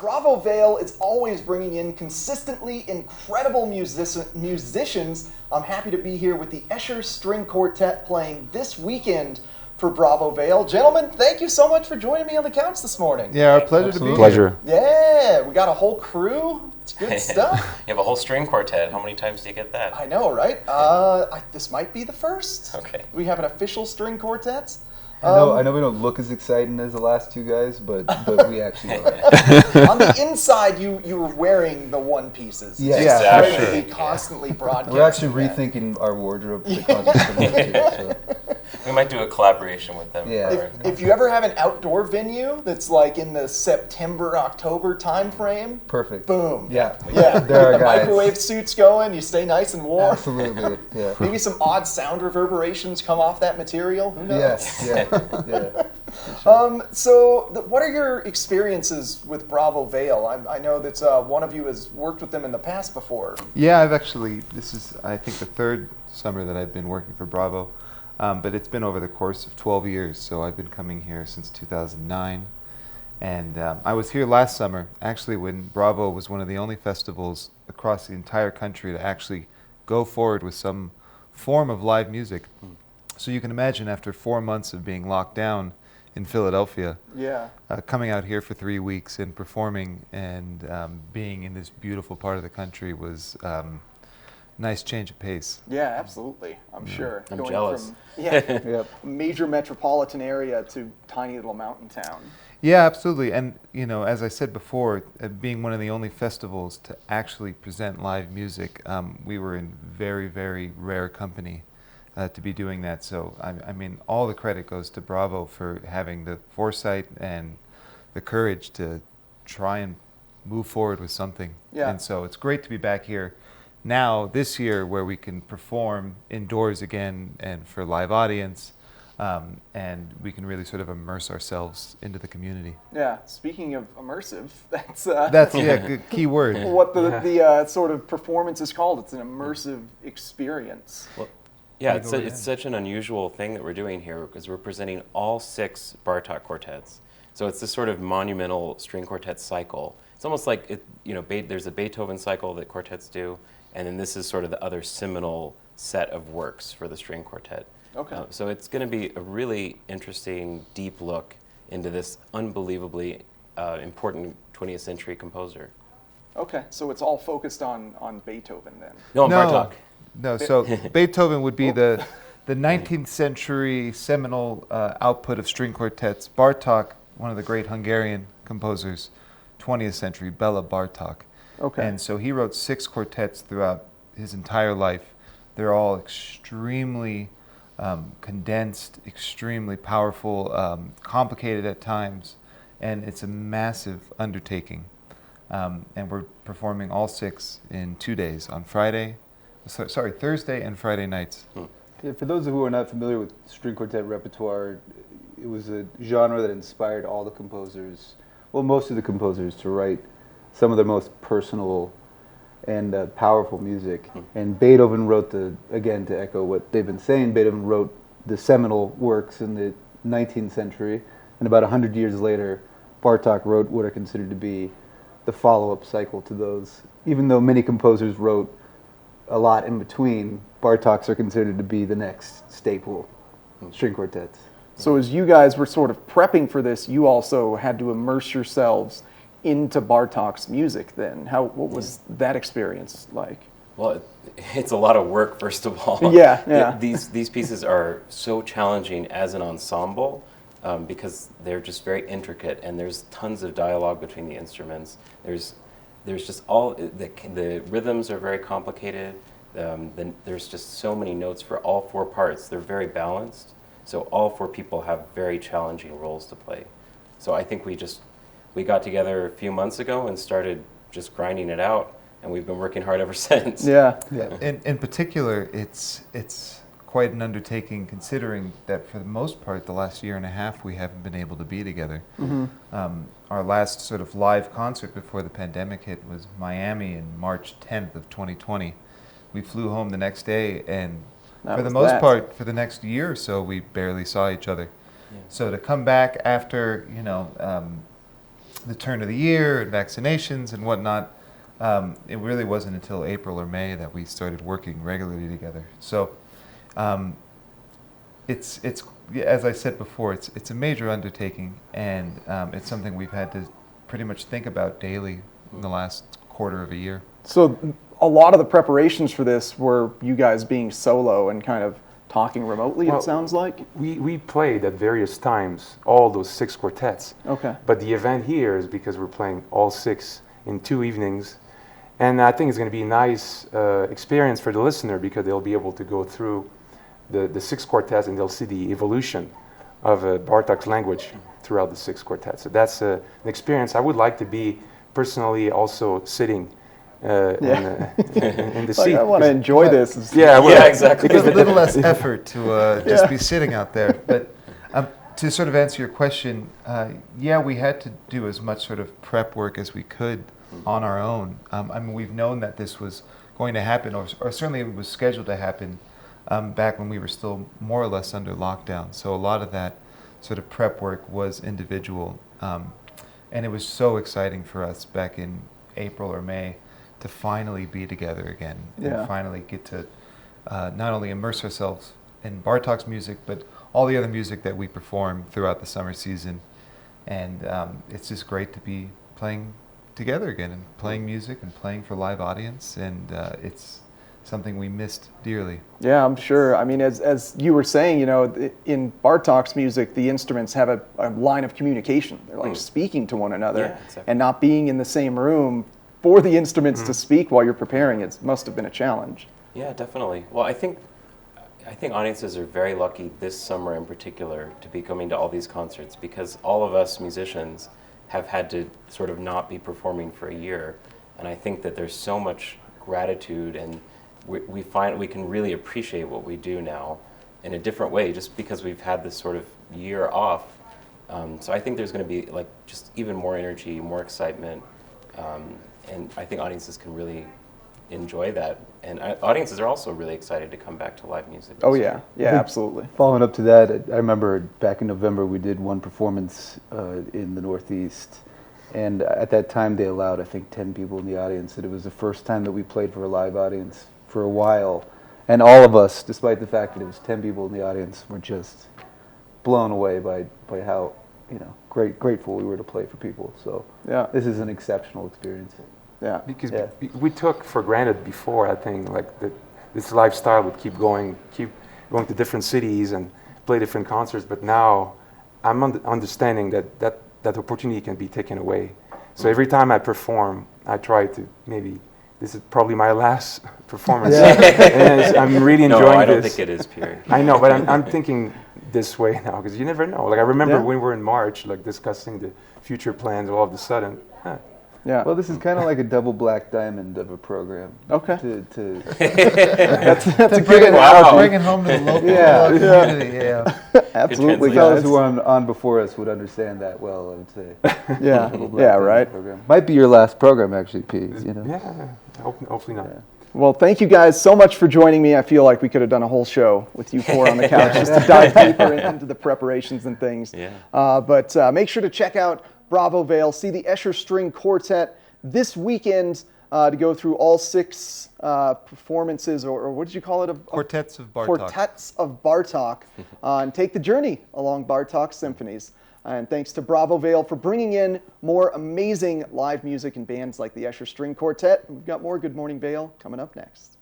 Bravo Vail is always bringing in consistently incredible musicians. I'm happy to be here with the Escher String Quartet playing this weekend for Bravo Vail. Gentlemen, thank you so much for joining me on the couch this morning. Yeah, our pleasure to be here. Pleasure. Yeah, we got a whole crew. It's good stuff. You have a whole string quartet. How many times do you get that? I know, right? This might be the first. Okay. We have an official string quartet. I know we don't look as exciting as the last two guys, but we actually are. On the inside, you were wearing the one pieces. Yeah, exactly. Trying to be constantly broadcasting. We're actually that. rethinking our wardrobe to constantly. So. We might do a collaboration with them. Yeah. If you ever have an outdoor venue that's like in the September, October time frame, Perfect. boom. Yeah. Yeah. There are the guys. microwave suit's going, you stay nice and warm. Absolutely. Yeah. Maybe some odd sound reverberations come off that material. Who knows? Yes. Yeah. Yeah. What are your experiences with Bravo Vail? I know that one of you has worked with them in the past before. Yeah, this is, I think, the third summer that I've been working for Bravo, but it's been over the course of 12 years, so I've been coming here since 2009. And I was here last summer, actually, when Bravo was one of the only festivals across the entire country to actually go forward with some form of live music. So you can imagine, after 4 months of being locked down in Philadelphia, coming out here for 3 weeks and performing and being in this beautiful part of the country was nice change of pace. Yeah, absolutely. I'm sure. I'm Going jealous. From major metropolitan area to tiny little mountain town. Yeah, absolutely. And, as I said before, being one of the only festivals to actually present live music, we were in very, very rare company to be doing that. So, I mean, all the credit goes to Bravo for having the foresight and the courage to try and move forward with something. Yeah. And so it's great to be back here now this year, where we can perform indoors again and for live audience. And we can really sort of immerse ourselves into the community. Yeah, speaking of immersive, that's good key word. what the sort of performance is called. It's an immersive experience. Well, yeah, it's such an unusual thing that we're doing here, because we're presenting all 6 Bartók quartets. So it's this sort of monumental string quartet cycle. It's almost like there's a Beethoven cycle that quartets do, and then this is sort of the other seminal set of works for the string quartet. Okay. So it's going to be a really interesting, deep look into this unbelievably important 20th century composer. Okay, so it's all focused on Beethoven then. No, Bartók. No, so Beethoven would be the 19th century seminal output of string quartets. Bartók, one of the great Hungarian composers, 20th century, Bella Bartók. Okay. And so he wrote 6 quartets throughout his entire life. They're all extremely condensed, extremely powerful, complicated at times, and it's a massive undertaking. And we're performing all 6 in 2 days, on Thursday and Friday nights. Yeah, for those who are not familiar with string quartet repertoire, it was a genre that inspired all the composers, well, most of the composers, to write some of their most personal and powerful music. And Beethoven wrote again, to echo what they've been saying, Beethoven wrote the seminal works in the 19th century, and about 100 years later, Bartók wrote what are considered to be the follow-up cycle to those. Even though many composers wrote a lot in between, Bartók's are considered to be the next staple string quartets. So as you guys were sort of prepping for this, you also had to immerse yourselves into Bartók's music then. What was that experience like? Well, it's a lot of work, first of all. Yeah. These pieces are so challenging as an ensemble because they're just very intricate, and there's tons of dialogue between the instruments. There's just the rhythms are very complicated. There's just so many notes for all 4 parts. They're very balanced, so all 4 people have very challenging roles to play. So I think we got together a few months ago and started just grinding it out, and we've been working hard ever since. Yeah. In particular, it's quite an undertaking, considering that for the most part, the last year and a half, we haven't been able to be together. Our last sort of live concert before the pandemic hit was Miami in March 10th of 2020. We flew home the next day, and for the most part, for the next year or so, we barely saw each other. Yeah. So to come back after, the turn of the year and vaccinations and whatnot, it really wasn't until April or May that we started working regularly together. So it's as I said before, it's a major undertaking, and it's something we've had to pretty much think about daily in the last quarter of a year. So a lot of the preparations for this were you guys being solo and kind of talking remotely, Well, it sounds like? We played at various times all those 6 quartets. Okay. But the event here is because we're playing all 6 in 2 evenings. And I think it's going to be a nice experience for the listener because they'll be able to go through the 6 quartets and they'll see the evolution of Bartók's language throughout the 6 quartets. So that's an experience I would like to be personally also sitting in the seat. I want to enjoy this. Yeah, exactly. There's a little less effort to just be sitting out there. But to sort of answer your question, we had to do as much sort of prep work as we could on our own. I mean, we've known that this was going to happen, or certainly it was scheduled to happen back when we were still more or less under lockdown. So a lot of that sort of prep work was individual. And it was so exciting for us back in April or May to finally be together again and finally get to not only immerse ourselves in Bartók's music, but all the other music that we perform throughout the summer season. And it's just great to be playing together again and playing music and playing for live audience. And it's something we missed dearly. Yeah, I'm sure. I mean, as you were saying, you know, in Bartók's music, the instruments have a line of communication. They're like speaking to one another, exactly. and not being in the same room for the instruments to speak while you're preparing, it must have been a challenge. Yeah, definitely. Well, I think audiences are very lucky this summer in particular to be coming to all these concerts because all of us musicians have had to sort of not be performing for a year. And I think that there's so much gratitude, and we find we can really appreciate what we do now in a different way just because we've had this sort of year off. So I think there's going to be like just even more energy, more excitement, and I think audiences can really enjoy that. And audiences are also really excited to come back to live music. Oh yeah, absolutely. Following up to that, I remember back in November we did one performance in the Northeast, and at that time they allowed, I think, 10 people in the audience, and it was the first time that we played for a live audience for a while. And all of us, despite the fact that it was 10 people in the audience, were just blown away by how, you know, grateful we were to play for people. So this is an exceptional experience. Yeah. Because we took for granted before, I think, like that this lifestyle would keep going to different cities and play different concerts. But now I'm understanding that opportunity can be taken away. So every time I perform, I try to this is probably my last performance. And I'm really enjoying this. No, I don't think it is, Pierre. I know, but I'm thinking this way now because you never know. Like I remember when we were in March, like discussing the future plans. All of a sudden, yeah. Well, this is kind of like a double black diamond of a program. Okay. That's a good analogy. Bring it home to the local community. Absolutely, The fellas guys. who were on before us would understand that well, I would say. Yeah, Double black yeah, diamond right. program. Might be your last program, actually, P. You know. yeah, hopefully not. Yeah. Well, thank you guys so much for joining me. I feel like we could have done a whole show with you four on the couch just to dive deeper into the preparations and things. Yeah. But make sure to check out Bravo Vail, see the Escher String Quartet this weekend to go through all 6 performances, or what did you call it? Quartets of Bartók. Quartets of Bartók, and take the journey along Bartók's symphonies. And thanks to Bravo Vail for bringing in more amazing live music and bands like the Escher String Quartet. We've got more Good Morning Vail coming up next.